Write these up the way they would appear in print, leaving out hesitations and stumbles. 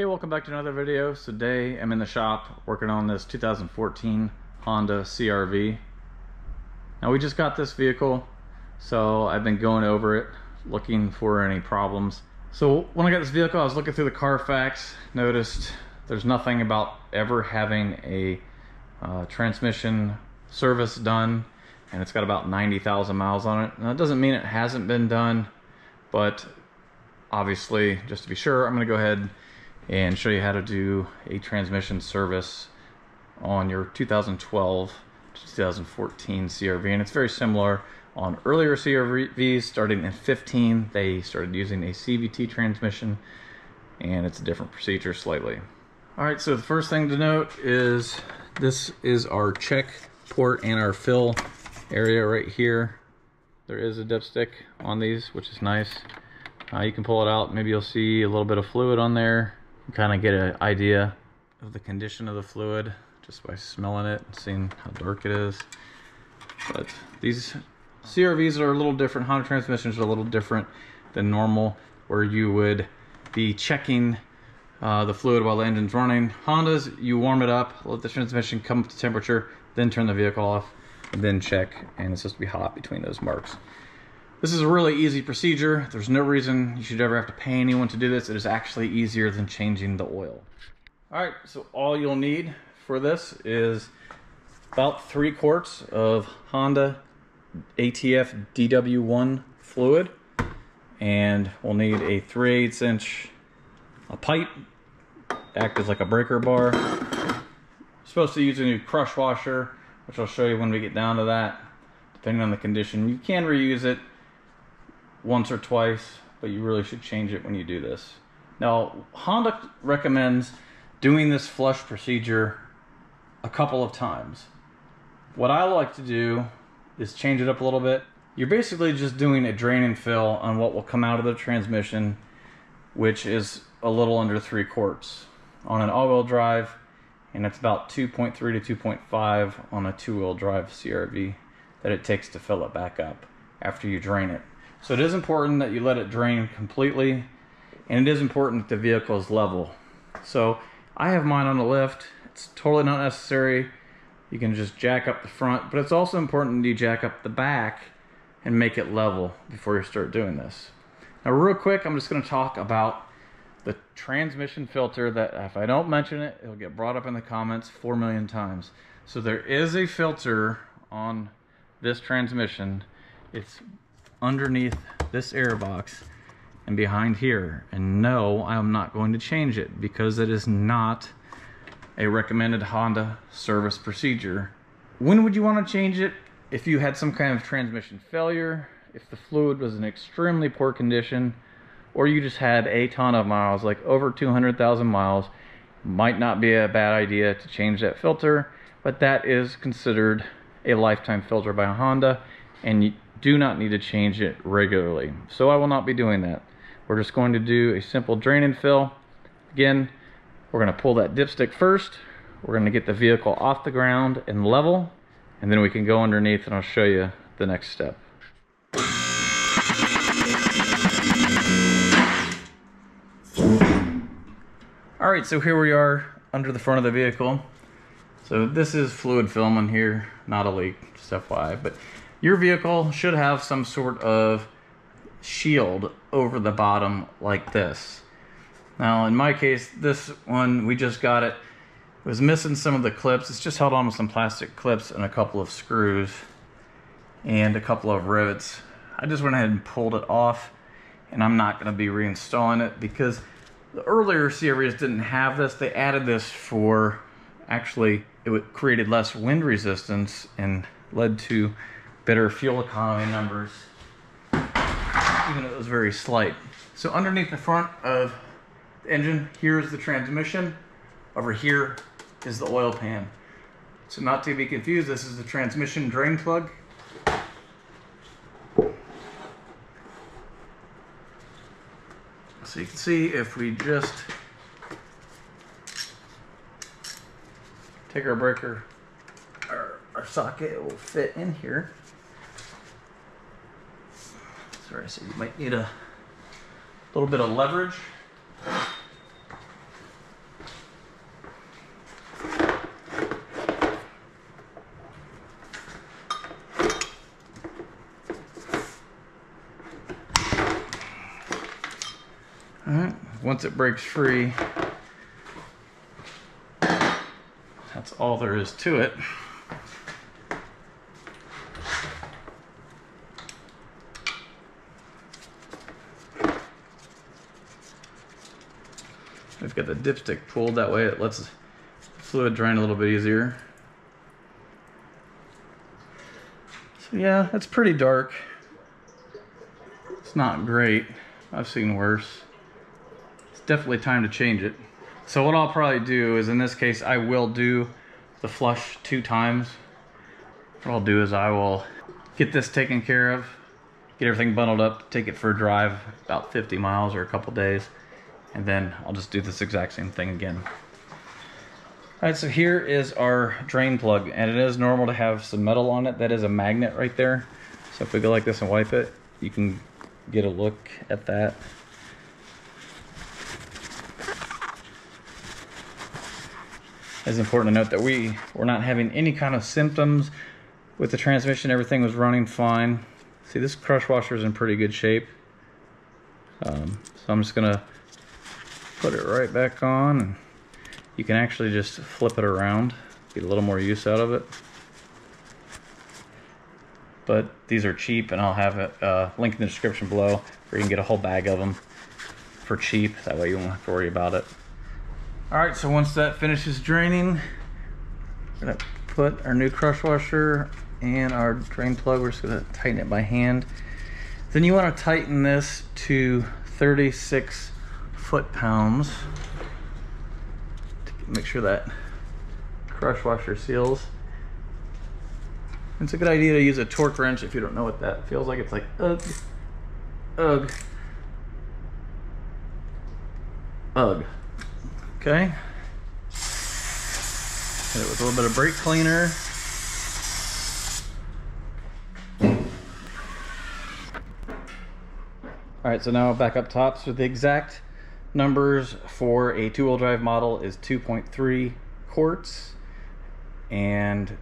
Okay, welcome back to another video. So today I'm in the shop working on this 2014 Honda CRV. Now we just got this vehicle, so I've been going over it, looking for any problems. So when I got this vehicle, I was looking through the Carfax, noticed there's nothing about ever having a transmission service done, and it's got about 90,000 miles on it. Now that doesn't mean it hasn't been done, but obviously, just to be sure, I'm going to go ahead and show you how to do a transmission service on your 2012 to 2014 CRV. And it's very similar on earlier CRVs. Starting in 15, they started using a CVT transmission, and it's a different procedure slightly. Alright, so the first thing to note is this is our check port and our fill area right here. There is a dipstick on these, which is nice. You can pull it out. Maybe you'll see a little bit of fluid on there. Kind of get an idea of the condition of the fluid just by smelling it and seeing how dark it is. But these CRVs are a little different. Honda transmissions are a little different than normal, where you would be checking the fluid while the engine's running. Hondas, you warm it up, let the transmission come up to temperature, then turn the vehicle off, and then check, and it's supposed to be hot between those marks. This is a really easy procedure. There's no reason you should ever have to pay anyone to do this. It is actually easier than changing the oil. Alright, so all you'll need for this is about 3 quarts of Honda ATF DW1 fluid, and we'll need a 3/8 inch pipe, act as like a breaker bar. You're supposed to use a new crush washer, which I'll show you when we get down to that, depending on the condition. You can reuse it once or twice, but you really should change it when you do this. Now, Honda recommends doing this flush procedure a couple of times. What I like to do is change it up a little bit. You're basically just doing a drain and fill on what will come out of the transmission, which is a little under 3 quarts on an all-wheel drive, and it's about 2.3 to 2.5 on a 2-wheel drive CRV that it takes to fill it back up after you drain it. So it is important that you let it drain completely, and it is important that the vehicle is level. So I have mine on a lift. It's totally not necessary. You can just jack up the front, but it's also important that you jack up the back and make it level before you start doing this. Now real quick, I'm just going to talk about the transmission filter that if I don't mention it, it'll get brought up in the comments 4 million times. So there is a filter on this transmission. It's underneath this air box and behind here, and no, I'm not going to change it because it is not a recommended Honda service procedure. When would you want to change it? If you had some kind of transmission failure, if the fluid was in extremely poor condition, or you just had a ton of miles, like over 200,000 miles, might not be a bad idea to change that filter, but that is considered a lifetime filter by Honda, and you do not need to change it regularly. So I will not be doing that. We're just going to do a simple drain and fill. Again, we're going to pull that dipstick first. We're going to get the vehicle off the ground and level, and then we can go underneath and I'll show you the next step. Alright, so here we are under the front of the vehicle. So this is fluid film in here, not a leak, just FYI, but your vehicle should have some sort of shield over the bottom like this. Now in my case, this one, we just got it. It was missing some of the clips. It's just held on with some plastic clips and a couple of screws and a couple of rivets. I just went ahead and pulled it off, and I'm not going to be reinstalling it because the earlier CRVs didn't have this. They added this for, actually, it created less wind resistance and led to better fuel economy numbers, even though it was very slight. So underneath the front of the engine, here's the transmission. Over here is the oil pan. So not to be confused, this is the transmission drain plug. So you can see if we just take our breaker, our socket, it will fit in here. Sorry, so you might need a little bit of leverage. Alright, once it breaks free, that's all there is to it. We've got the dipstick pulled, that way it lets the fluid drain a little bit easier. So yeah, it's pretty dark. It's not great. I've seen worse. It's definitely time to change it. So what I'll probably do is, in this case, I will do the flush 2 times. What I'll do is I will get this taken care of, get everything bundled up, take it for a drive about 50 miles or a couple days, and then I'll just do this exact same thing again. Alright, so here is our drain plug, and it is normal to have some metal on it. That is a magnet right there. So if we go like this and wipe it, you can get a look at that. It's important to note that we're not having any kind of symptoms with the transmission. Everything was running fine. See, this crush washer is in pretty good shape. So I'm just gonna put it right back on, and you can actually just flip it around, get a little more use out of it. But these are cheap, and I'll have a link in the description below where you can get a whole bag of them for cheap. That way you won't have to worry about it. Alright, so once that finishes draining, we're gonna put our new crush washer and our drain plug. We're just gonna tighten it by hand. Then you want to tighten this to 36 foot-pounds to make sure that crush washer seals. It's a good idea to use a torque wrench if you don't know what that feels like. It's like ugh, ugh, ugh. Okay. Hit it with a little bit of brake cleaner. Alright, so now back up top. So the exact numbers for a 2-wheel drive model is 2.3 quarts, and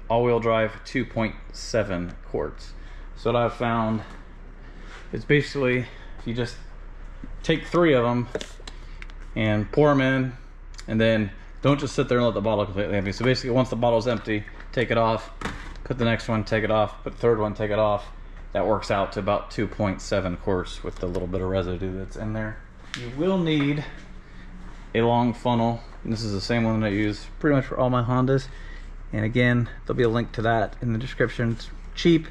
all-wheel drive 2.7 quarts. So what I've found is basically if you just take 3 of them and pour them in, and then don't just sit there and let the bottle completely empty. So basically once the bottle's empty, take it off, put the next one, take it off, put the third one, take it off. That works out to about 2.7 quarts with the little bit of residue that's in there. You will need a long funnel, and this is the same one that I use pretty much for all my Hondas. And again, there'll be a link to that in the description. It's cheap,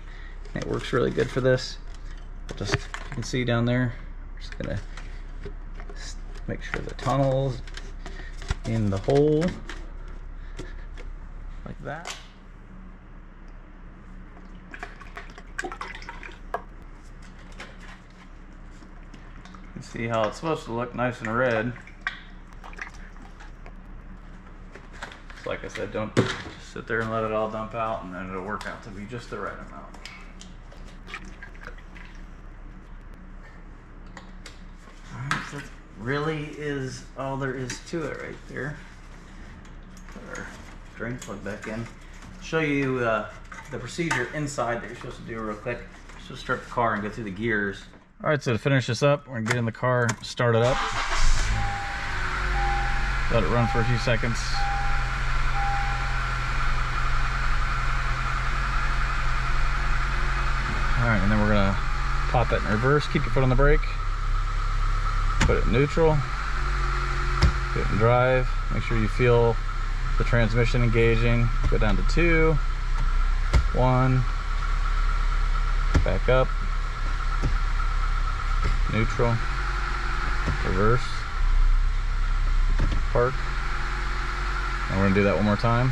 and it works really good for this. Just, you can see down there, I'm just gonna make sure the tunnel's in the hole, like that. You can see how it's supposed to look nice and red. So like I said, don't just sit there and let it all dump out, and then it'll work out to be just the right amount. Alright, so that really is all there is to it right there. Put our drain plug back in. I'll show you the procedure inside that you're supposed to do real quick. Just to start the car and go through the gears. Alright, so to finish this up, we're gonna get in the car, start it up, let it run for a few seconds. Alright, and then we're gonna pop it in reverse, keep your foot on the brake, put it in neutral, put it in drive, make sure you feel the transmission engaging, go down to 2, 1, back up, neutral, reverse, park, and we're gonna do that one more time.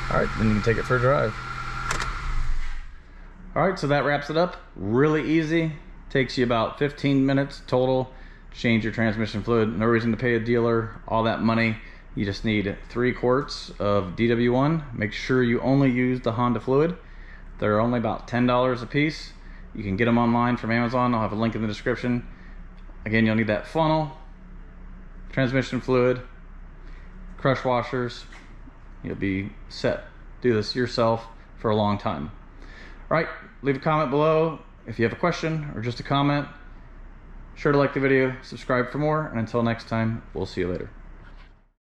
Alright, then you can take it for a drive. Alright, so that wraps it up. Really easy. Takes you about 15 minutes total. Change your transmission fluid. No reason to pay a dealer all that money. You just need 3 quarts of DW1. Make sure you only use the Honda fluid. They're only about $10 a piece. You can get them online from Amazon. I'll have a link in the description. Again, you'll need that funnel, transmission fluid, crush washers. You'll be set. Do this yourself for a long time. All right, leave a comment below if you have a question or just a comment. Sure to like the video, subscribe for more, and until next time, we'll see you later.